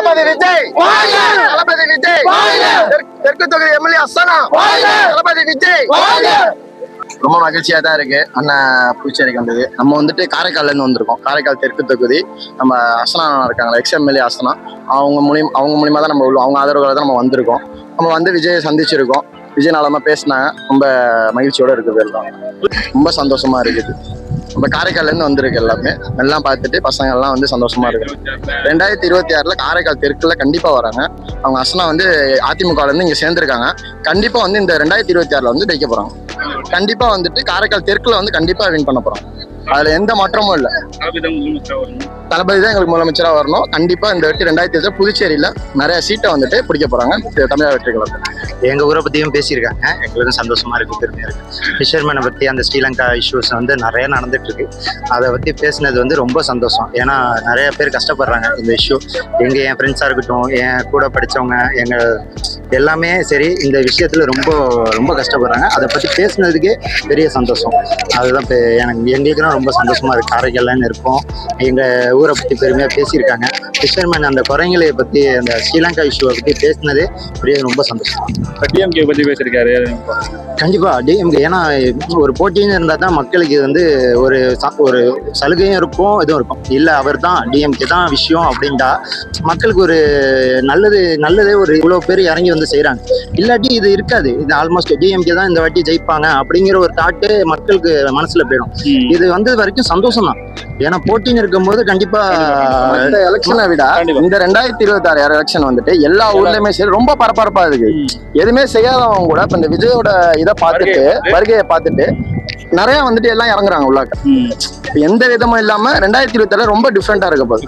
தளபதி விஜய் தளபதி விஜய் தெற்கு தொகுதி எம்எல்ஏ அசனா தளபதி விஜய். ரொம்ப மகிழ்ச்சியா தான் இருக்கு அண்ணன் புதுச்சேரிக்கு வந்தது. நம்ம வந்துட்டு காரைக்கால்ல இருந்து வந்திருக்கோம். காரைக்கால் தெற்கு தொகுதி நம்ம அசனா இருக்காங்க, எக்ஸ்எம்எல்ஏ அசனா, அவங்க மூலியமா தான் நம்ம அவங்க ஆதரவுகளை தான் நம்ம வந்திருக்கோம். நம்ம வந்து விஜயை சந்திச்சிருக்கோம். விஜய் நாளமா பேசினாங்க. ரொம்ப மகிழ்ச்சியோட இருக்குது. ரொம்ப சந்தோஷமா இருக்குது. நம்ம காரைக்கால்ல இருந்து வந்திருக்கு. எல்லாமே எல்லாம் பார்த்துட்டு பசங்க எல்லாம் வந்து சந்தோஷமா இருக்கு. 2026 காரைக்கால் தெற்குல கண்டிப்பா வராங்க. அவங்க அசனா வந்து அதிமுகல இருந்து இங்க சேர்ந்திருக்காங்க. கண்டிப்பா வந்து இந்த 2026 வந்து ஜெயிக்க போறாங்க. கண்டிப்பா வந்துட்டு காரைக்கால் தெற்குல வந்து கண்டிப்பா வின் பண்ண போறோம். அதுல எந்த மாற்றமும் இல்ல. தளபதி தான் எங்களுக்கு முதலமைச்சரா வரணும். கண்டிப்பா இந்த வாட்டி 2026 புதுச்சேரியில நிறைய சீட்டை வந்துட்டு பிடிக்க போறாங்க தமிழக வெற்றி கழகம். எங்க ஊரை பத்தியும் பேசியிருக்காங்க. எங்களுக்கும் சந்தோஷமா இருக்கு, பெருமையா இருக்கு. ஃபிஷர்மேனை பத்தி அந்த ஸ்ரீலங்கா இஷ்யூஸ் வந்து நிறைய நடந்துட்டு இருக்கு. அதை பத்தி பேசினது வந்து ரொம்ப சந்தோஷம். ஏன்னா நிறைய பேர் கஷ்டப்படுறாங்க இந்த இஷ்யூ. என் ஃப்ரெண்ட்ஸா இருக்கட்டும், என் கூட படிச்சவங்க, எங்க எல்லாமே சரி இந்த விஷயத்துல ரொம்ப ரொம்ப கஷ்டப்படுறாங்க. அதை பத்தி பேசினதுக்கே பெரிய சந்தோஷம். அதுதான் எங்களுக்கு ரொம்ப சந்தோஷமா இருக்கு. காரைக்கால்ல இருக்கோம், எங்க ஊரை பத்தி பெருமையா பேசியிருக்காங்க. ஃபிஷர்மேன் அந்த குறைங்களை பத்தி, அந்த ஸ்ரீலங்கா இஷ்யூவை பத்தி பேசினதே பெரிய ரொம்ப சந்தோஷம். டிஎம்கே பத்தி பேசியிருக்காரு. கண்டிப்பா டிஎம்கே, ஏன்னா ஒரு போட்டின்னு இருந்தா தான் மக்களுக்கு வந்து ஒரு சலுகையும் இருக்கும், இதுவும் இருக்கும். இல்ல அவர் தான் டிஎம்கே தான் விஷயம் அப்படின்ட்டா மக்களுக்கு ஒரு நல்லதே ஒரு இவ்வளவு பேர் இறங்கி வந்து செய்யறாங்க. இல்லாட்டி இது இருக்காது. இது ஆல்மோஸ்ட் டிஎம்கே தான் இந்த வாட்டி ஜெயிப்பாங்க அப்படிங்கிற ஒரு தாட்டு மக்களுக்கு மனசுல போயிடும். இது வந்தது வரைக்கும் சந்தோஷம் தான். ஏன்னா போட்டின்னு இருக்கும்போது கண்டிப்பா இந்த எலெக்ஷனை விட இந்த 2026 எலெக்ஷன் வந்துட்டு எல்லா ஊர்லயுமே சரி ரொம்ப பரபரப்பா இருக்கு. எதுவுமே செய்யாதவங்க கூட இப்ப இந்த விஜயோட இதை பார்த்துட்டு, வருகையை பார்த்துட்டு நிறைய வந்துட்டு எல்லாம் இறங்குறாங்க உள்ளாக்க. எந்த விதமும் இல்லாம 2026 ரொம்ப டிஃப்ரெண்டா இருக்க போகுது.